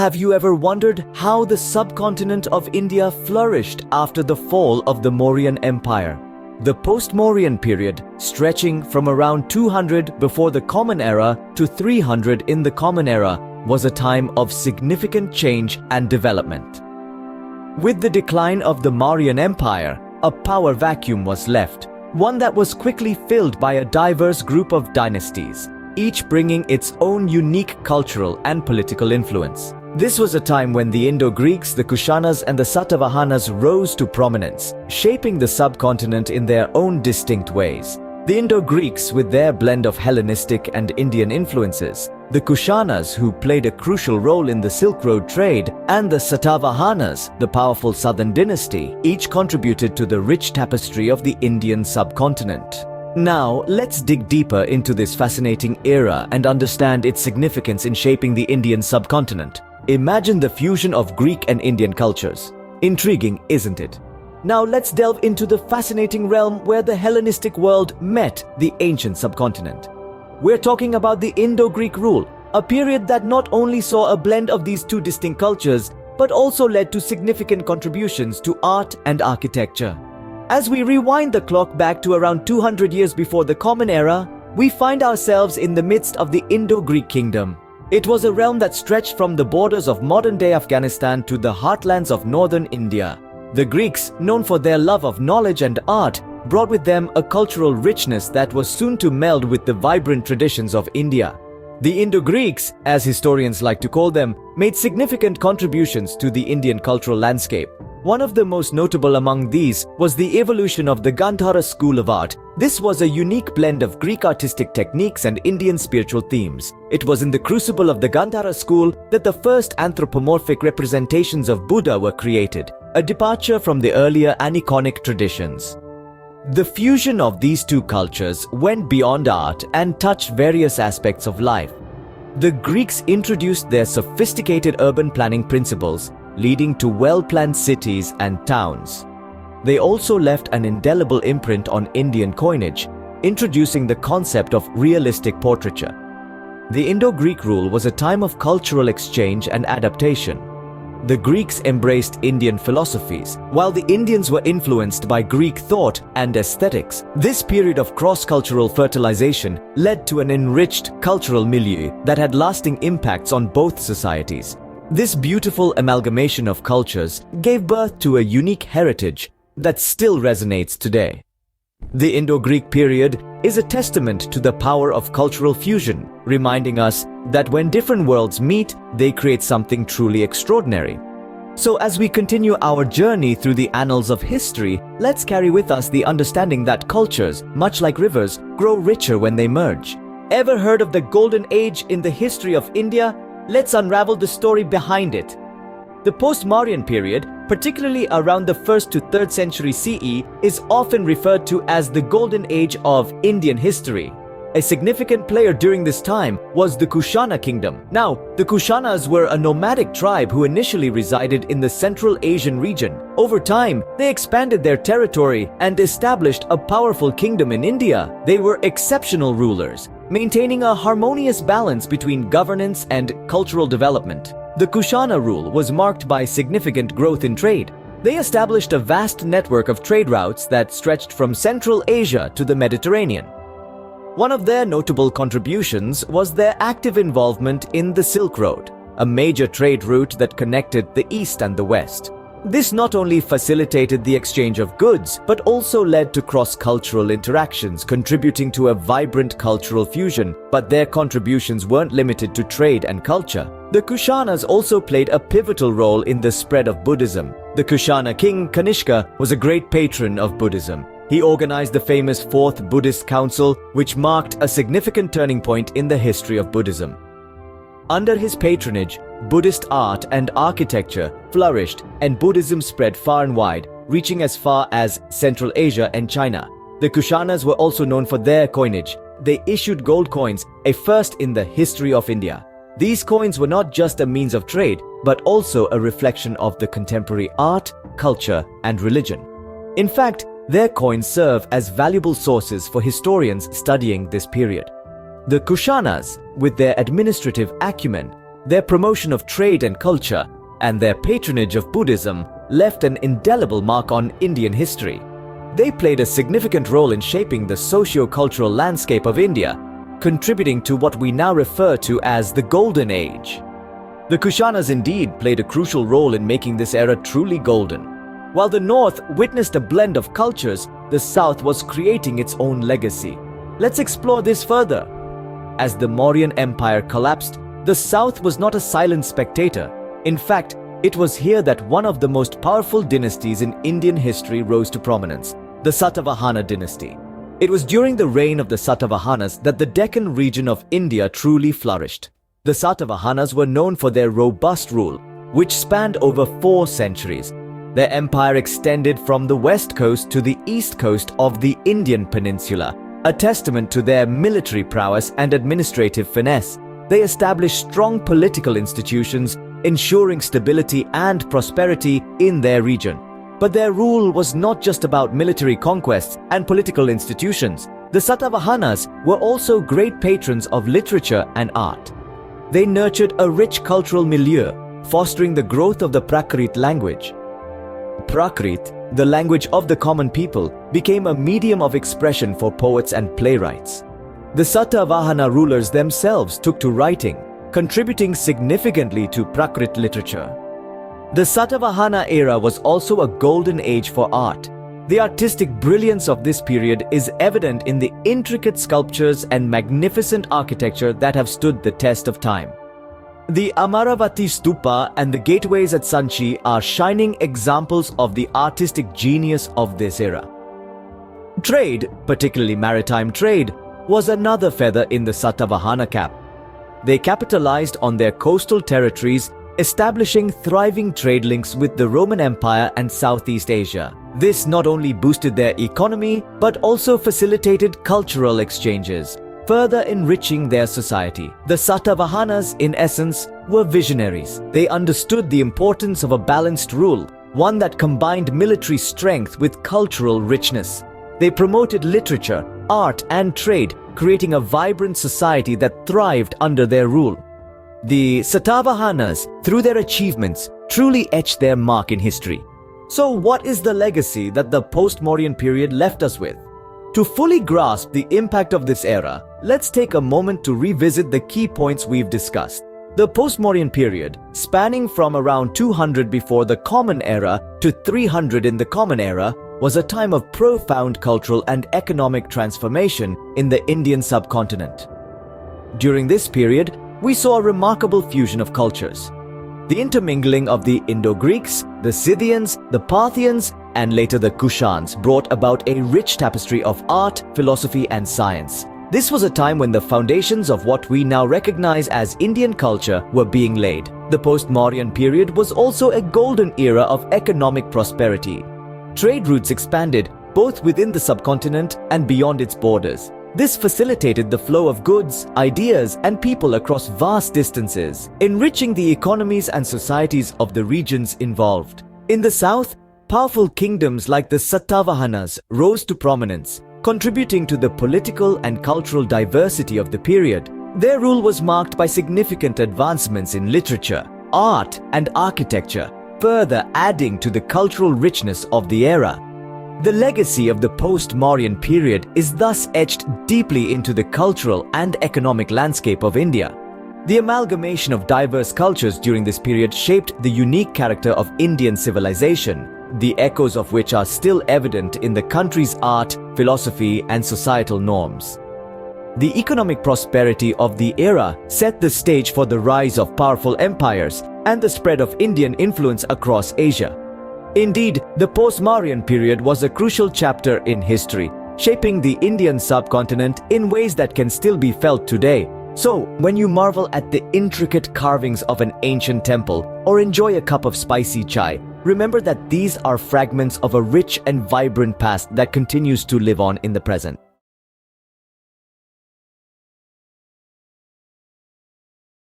Have you ever wondered how the subcontinent of India flourished after the fall of the Mauryan Empire? The Post Mauryan period, stretching from around 200 before the Common Era to 300 in the Common Era, was a time of significant change and development. With the decline of the Mauryan Empire, a power vacuum was left, one that was quickly filled by a diverse group of dynasties, each bringing its own unique cultural and political influence. This was a time when the Indo-Greeks, the Kushanas and the Satavahanas rose to prominence, shaping the subcontinent in their own distinct ways. The Indo-Greeks, with their blend of Hellenistic and Indian influences, the Kushanas, who played a crucial role in the Silk Road trade, and the Satavahanas, the powerful southern dynasty, each contributed to the rich tapestry of the Indian subcontinent. Now, let's dig deeper into this fascinating era and understand its significance in shaping the Indian subcontinent. Imagine the fusion of Greek and Indian cultures. Intriguing, isn't it? Now let's delve into the fascinating realm where the Hellenistic world met the ancient subcontinent. We're talking about the Indo-Greek rule, a period that not only saw a blend of these two distinct cultures, but also led to significant contributions to art and architecture. As we rewind the clock back to around 200 years before the Common Era, we find ourselves in the midst of the Indo-Greek kingdom. It was a realm that stretched from the borders of modern-day Afghanistan to the heartlands of northern India. The Greeks, known for their love of knowledge and art, brought with them a cultural richness that was soon to meld with the vibrant traditions of India. The Indo-Greeks, as historians like to call them, made significant contributions to the Indian cultural landscape. One of the most notable among these was the evolution of the Gandhara school of art. This was a unique blend of Greek artistic techniques and Indian spiritual themes. It was in the crucible of the Gandhara school that the first anthropomorphic representations of Buddha were created, a departure from the earlier aniconic traditions. The fusion of these two cultures went beyond art and touched various aspects of life. The Greeks introduced their sophisticated urban planning principles, leading to well-planned cities and towns. They also left an indelible imprint on Indian coinage, introducing the concept of realistic portraiture. The Indo-Greek rule was a time of cultural exchange and adaptation. The Greeks embraced Indian philosophies, while the Indians were influenced by Greek thought and aesthetics. This period of cross-cultural fertilization led to an enriched cultural milieu that had lasting impacts on both societies. This beautiful amalgamation of cultures gave birth to a unique heritage that still resonates today. The Indo-Greek period is a testament to the power of cultural fusion, reminding us that when different worlds meet, they create something truly extraordinary. So as we continue our journey through the annals of history, let's carry with us the understanding that cultures, much like rivers, grow richer when they merge. Ever heard of the Golden Age in the history of India? Let's unravel the story behind it. The Post-Mauryan period, particularly around the 1st to 3rd century CE, is often referred to as the Golden Age of Indian history. A significant player during this time was the Kushana kingdom. Now, the Kushanas were a nomadic tribe who initially resided in the Central Asian region. Over time, they expanded their territory and established a powerful kingdom in India. They were exceptional rulers, maintaining a harmonious balance between governance and cultural development. The Kushana rule was marked by significant growth in trade. They established a vast network of trade routes that stretched from Central Asia to the Mediterranean. One of their notable contributions was their active involvement in the Silk Road, a major trade route that connected the East and the West. This not only facilitated the exchange of goods, but also led to cross-cultural interactions, contributing to a vibrant cultural fusion. But their contributions weren't limited to trade and culture. The Kushanas also played a pivotal role in the spread of Buddhism. The Kushana king Kanishka was a great patron of Buddhism. He organized the famous Fourth Buddhist Council, which marked a significant turning point in the history of Buddhism. Under his patronage, Buddhist art and architecture flourished and Buddhism spread far and wide, reaching as far as Central Asia and China. The Kushanas were also known for their coinage. They issued gold coins, a first in the history of India. These coins were not just a means of trade, but also a reflection of the contemporary art, culture, and religion. In fact, their coins serve as valuable sources for historians studying this period. The Kushanas, with their administrative acumen, Their promotion of trade and culture and their patronage of Buddhism left an indelible mark on Indian history. They played a significant role in shaping the socio-cultural landscape of India, contributing to what we now refer to as the Golden Age. The Kushanas indeed played a crucial role in making this era truly golden. While the North witnessed a blend of cultures, the South was creating its own legacy. Let's explore this further. As the Mauryan Empire collapsed, the South was not a silent spectator. In fact, it was here that one of the most powerful dynasties in Indian history rose to prominence, the Satavahana dynasty. It was during the reign of the Satavahanas that the Deccan region of India truly flourished. The Satavahanas were known for their robust rule, which spanned over 4 centuries. Their empire extended from the west coast to the east coast of the Indian peninsula, a testament to their military prowess and administrative finesse. They established strong political institutions, ensuring stability and prosperity in their region. But their rule was not just about military conquests and political institutions. The Satavahanas were also great patrons of literature and art. They nurtured a rich cultural milieu, fostering the growth of the Prakrit language. Prakrit, the language of the common people, became a medium of expression for poets and playwrights. The Satavahana rulers themselves took to writing, contributing significantly to Prakrit literature. The Satavahana era was also a golden age for art. The artistic brilliance of this period is evident in the intricate sculptures and magnificent architecture that have stood the test of time. The Amaravati Stupa and the gateways at Sanchi are shining examples of the artistic genius of this era. Trade, particularly maritime trade, was another feather in the Satavahana cap. They capitalized on their coastal territories, establishing thriving trade links with the Roman Empire and Southeast Asia. This not only boosted their economy, but also facilitated cultural exchanges, further enriching their society. The Satavahanas, in essence, were visionaries. They understood the importance of a balanced rule, one that combined military strength with cultural richness. They promoted literature, art, and trade, creating a vibrant society that thrived under their rule. The Satavahanas, through their achievements, truly etched their mark in history. So what is the legacy that the post-Mauryan period left us with? To fully grasp the impact of this era, let's take a moment to revisit the key points we've discussed. The post-Mauryan period, spanning from around 200 before the Common Era to 300 in the Common Era, was a time of profound cultural and economic transformation in the Indian subcontinent. During this period, we saw a remarkable fusion of cultures. The intermingling of the Indo-Greeks, the Scythians, the Parthians, and later the Kushans brought about a rich tapestry of art, philosophy, and science. This was a time when the foundations of what we now recognize as Indian culture were being laid. The post-Mauryan period was also a golden era of economic prosperity. Trade routes expanded both within the subcontinent and beyond its borders. This facilitated the flow of goods, ideas, and people across vast distances, enriching the economies and societies of the regions involved. In the south, powerful kingdoms like the Satavahanas rose to prominence, contributing to the political and cultural diversity of the period. Their rule was marked by significant advancements in literature, art, and architecture, further adding to the cultural richness of the era. The legacy of the post-Mauryan period is thus etched deeply into the cultural and economic landscape of India. The amalgamation of diverse cultures during this period shaped the unique character of Indian civilization, the echoes of which are still evident in the country's art, philosophy, and societal norms. The economic prosperity of the era set the stage for the rise of powerful empires and the spread of Indian influence across Asia. Indeed, the post-Mauryan period was a crucial chapter in history, shaping the Indian subcontinent in ways that can still be felt today. So, when you marvel at the intricate carvings of an ancient temple or enjoy a cup of spicy chai, remember that these are fragments of a rich and vibrant past that continues to live on in the present.